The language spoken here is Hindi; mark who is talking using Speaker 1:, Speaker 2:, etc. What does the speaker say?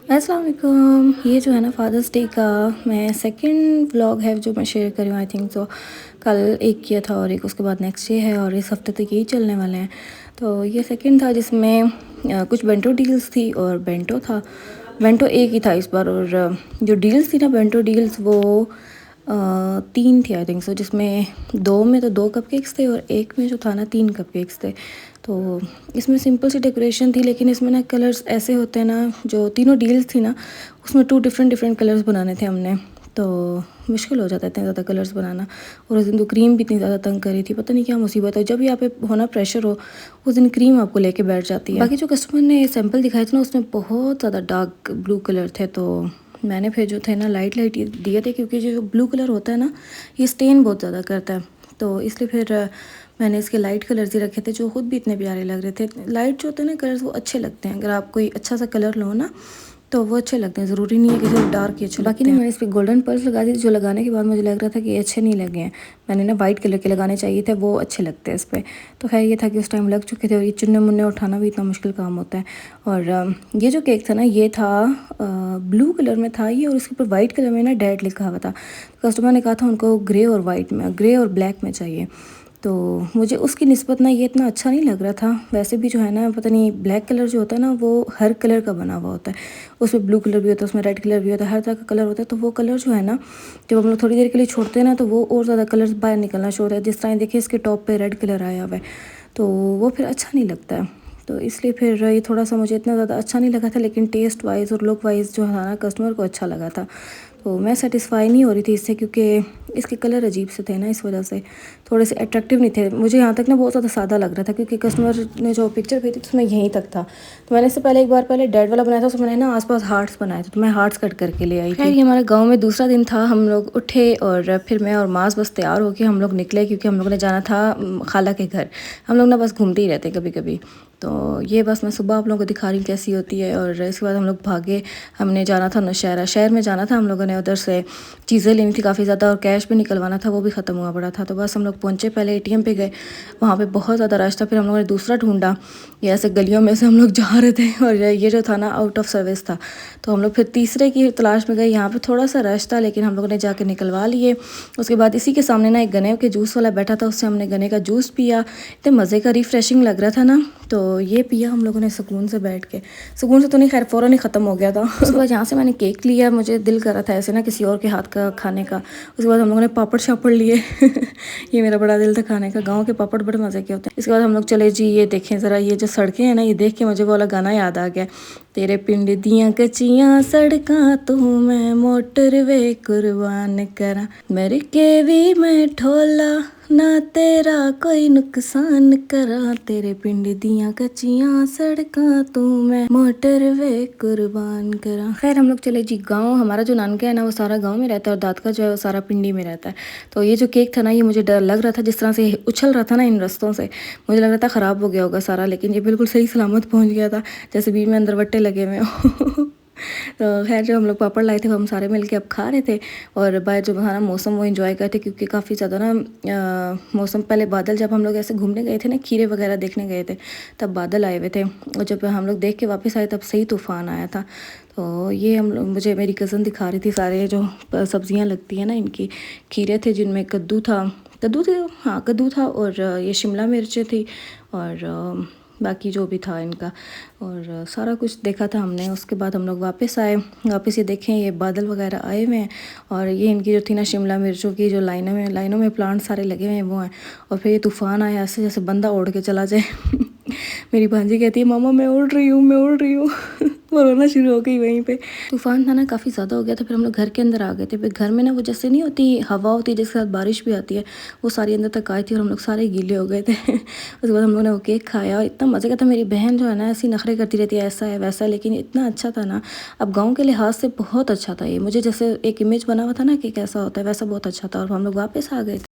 Speaker 1: अस्सलाम वालेकुम। ये जो है ना फ़ादर्स डे का मैं सेकंड व्लॉग है जो मैं शेयर कर रही हूँ। आई थिंक तो कल एक किया था और एक उसके बाद नेक्स्ट डे है और इस हफ्ते तक यही चलने वाले हैं। तो ये सेकंड था जिसमें कुछ बेंटो डील्स थी और बेंटो था। बेंटो एक ही था इस बार और जो डील्स थी ना बेंटो डील्स वो तीन थी आई थिंक सो, जिसमें दो में तो 2 कपकेक्स थे और एक में जो था ना 3 कपकेक्स थे। तो इसमें सिंपल सी डेकोरेशन थी लेकिन इसमें ना कलर्स ऐसे होते हैं ना, जो तीनों डील्स थी ना उसमें 2 डिफरेंट डिफरेंट कलर्स बनाने थे हमने। तो मुश्किल हो जाता है इतने ज़्यादा कलर्स बनाना। और उस दिन तो क्रीम भी इतनी ज़्यादा तंग करी थी, पता नहीं क्या मुसीबत है, जब यहाँ पे होना प्रेशर हो उस दिन क्रीम आपको लेके बैठ जाती है। बाकी जो कस्टमर ने सैंपल दिखाए थे ना उसमें बहुत ज़्यादा डार्क ब्लू कलर थे, तो मैंने फिर जो थे ना लाइट लाइट दिए थे, क्योंकि जो ब्लू कलर होता है ना ये स्टेन बहुत ज़्यादा करता है। तो इसलिए फिर मैंने इसके लाइट कलर्स ही रखे थे जो ख़ुद भी इतने प्यारे लग रहे थे। लाइट जो होते हैं ना कलर्स वो अच्छे लगते हैं, अगर आप कोई अच्छा सा कलर लो ना तो वो अच्छे लगते हैं, ज़रूरी नहीं है कि सिर्फ डार्क ही अच्छे लगते हैं। बाकी ना मैंने इस पर गोल्डन पर्ल्स लगा दी जो लगाने के बाद मुझे लग रहा था कि ये अच्छे नहीं लगे हैं। मैंने ना वाइट कलर के लगाने चाहिए थे, वो अच्छे लगते हैं इस पर। तो खैर ये था कि उस टाइम लग चुके थे और ये चुन्ने मुन्ने उठाना भी इतना मुश्किल काम होता है। और ये जो केक था ना ये था ब्लू कलर में था ये, और उसके ऊपर वाइट कलर में ना डैड लिखा हुआ था। कस्टमर ने कहा था उनको ग्रे और वाइट में, ग्रे और ब्लैक में चाहिए। तो मुझे उसकी निस्बत ना ये इतना अच्छा नहीं लग रहा था। वैसे भी जो है ना पता नहीं ब्लैक कलर जो होता है ना वो हर कलर का बना हुआ होता है, उसमें ब्लू कलर भी होता है, उसमें रेड कलर भी होता है, हर तरह का कलर होता है। तो वो कलर जो है ना जब हम लोग थोड़ी देर के लिए छोड़ते हैं ना तो वो और ज़्यादा कलर्स बाहर निकलना शुरू होता है। जिस तरह देखिए इसके टॉप पे रेड कलर आया हुआ है तो वो फिर अच्छा नहीं लगता है। तो इसलिए फिर ये थोड़ा सा मुझे इतना ज़्यादा अच्छा नहीं लगा था, लेकिन टेस्ट वाइज और लुक वाइज जो है ना कस्टमर को अच्छा लगा था। तो मैं सेटिस्फाई नहीं हो रही थी इससे, क्योंकि इसके कलर अजीब से थे ना, इस वजह से थोड़े से अट्रैक्टिव नहीं थे। मुझे यहाँ तक ना बहुत ज़्यादा सादा लग रहा था, क्योंकि कस्टमर ने जो पिक्चर भेजी थी उसमें यहीं तक था। तो मैंने इससे पहले एक बार पहले डेड वाला बनाया था, उसमें मैंने ना आसपास हार्ट्स बनाए थे, तो मैं हार्ट्स कट करके ले आई थी। ये हमारे गाँव में दूसरा दिन था, हम लोग उठे और फिर मैं और मास बस तैयार होकर हम लोग निकले, क्योंकि हम लोगों ने जाना था खाला के घर। हम लोग ना बस घूमते ही रहते कभी कभी। तो ये बस मैं सुबह आप लोगों को दिखा रही हूँ कैसी होती है। और इसके बाद हम लोग भागे, हमने जाना था नौशहरा शहर में जाना था हम लोगों ने, उधर से चीज़ें लेनी थी काफ़ी ज़्यादा और कैश भी निकलवाना था, वो भी ख़त्म हुआ पड़ा था। तो बस हम लोग पहुँचे, पहले एटीएम पे गए, वहाँ पे बहुत ज़्यादा रश था। फिर हम लोगों ने दूसरा ढूंढा, ये ऐसे गलियों में से हम लोग जा रहे थे और ये जो था ना आउट ऑफ सर्विस था। तो हम लोग फिर तीसरे की तलाश में गए, यहाँ पे थोड़ा सा रश था लेकिन हम लोगों ने जाके निकलवा लिए। उसके बाद इसी के सामने ना एक गन्ने के जूस वाला बैठा था, उससे हमने गन्ने का जूस पिया, इतने मज़े का रिफ्रेशिंग लग रहा था ना। तो ये पिया हम लोगों ने सुकून से बैठ के, सुकून से तो नहीं खैर फ़ौरन ही ख़त्म हो गया था। उसके बाद यहाँ से मैंने केक लिया, मुझे दिल कर रहा था ऐसे ना किसी और के हाथ का खाने का। उसके बाद हम लोगों ने पापड़ शापड़ लिए ये मेरा बड़ा दिल था खाने का, गाँव के पापड़ बड़े मज़े के होते हैं। इसके बाद हम लोग चले जी, ये देखें ज़रा ये जो सड़कें हैं ना, ये देख के मुझे वो वाला गाना याद आ गया, तेरे पिंड दियाँ कच्चियाँ सड़कां तू मैं मोटरवे कुर्बान करा, मर के भी मैं ठोला ना तेरा कोई नुकसान करा, तेरे पिंड दियाँ कच्चियाँ सड़कां तू मैं मोटरवे कुर्बान करा। खैर हम लोग चले जी गांव। हमारा जो नानका है ना वो सारा गांव में रहता है और दादका जो है वो सारा पिंडी में रहता है। तो ये जो केक था ना ये मुझे डर लग रहा था, जिस तरह से उछल रहा था ना इन रस्तों से, मुझे लग रहा था ख़राब हो गया होगा सारा, लेकिन ये बिल्कुल सही सलामत पहुँच गया था, जैसे बीच में अंदर वट्टे लगे हुए हो। तो खैर जो हम लोग पापड़ लाए थे वो हम सारे मिलके अब खा रहे थे और बाहर जो हमारा मौसम वो एंजॉय करते, क्योंकि काफ़ी ज़्यादा ना मौसम पहले बादल, जब हम लोग ऐसे घूमने गए थे ना खीरे वगैरह देखने गए थे तब बादल आए हुए थे, और जब हम लोग देख के वापस आए तब सही तूफ़ान आया था। तो ये हम लोग, मुझे मेरी कज़न दिखा रही थी सारे जो सब्ज़ियाँ लगती हैं ना इनकी, खीरे थे जिनमें कद्दू था, कद्दू थे, हाँ कद्दू था, और ये शिमला मिर्चें थी और बाकी जो भी था इनका, और सारा कुछ देखा था हमने। उसके बाद हम लोग वापस आए, वापस ये देखें ये बादल वगैरह आए हुए हैं और ये इनकी जो थी ना शिमला मिर्चों की जो लाइनों में प्लांट सारे लगे हुए हैं वो हैं। और फिर ये तूफ़ान आया ऐसे जैसे बंदा उड़ के चला जाए। मेरी भांजी कहती है मामा मैं उड़ रही हूँ, मैं उड़ रही हूँ। वो रोना शुरू हो गई वहीं पे। तूफ़ान था ना काफ़ी ज़्यादा हो गया था, फिर हम लोग घर के अंदर आ गए थे। फिर घर में ना वो जैसे नहीं होती हवा होती है जिसके साथ बारिश भी आती है, वो सारी अंदर तक आई थी और हम लोग सारे गीले हो गए थे। उसके बाद हम लोगों ने वो केक खाया, इतना मज़े का था। मेरी बहन जो है ना ऐसी नखरे करती रहती है ऐसा है वैसा है, लेकिन इतना अच्छा था ना, अब गाँव के लिहाज से बहुत अच्छा था ये। मुझे जैसे एक इमेज बना हुआ था ना कि कैसा होता है वैसा बहुत अच्छा था, और हम लोग वापस आ गए थे।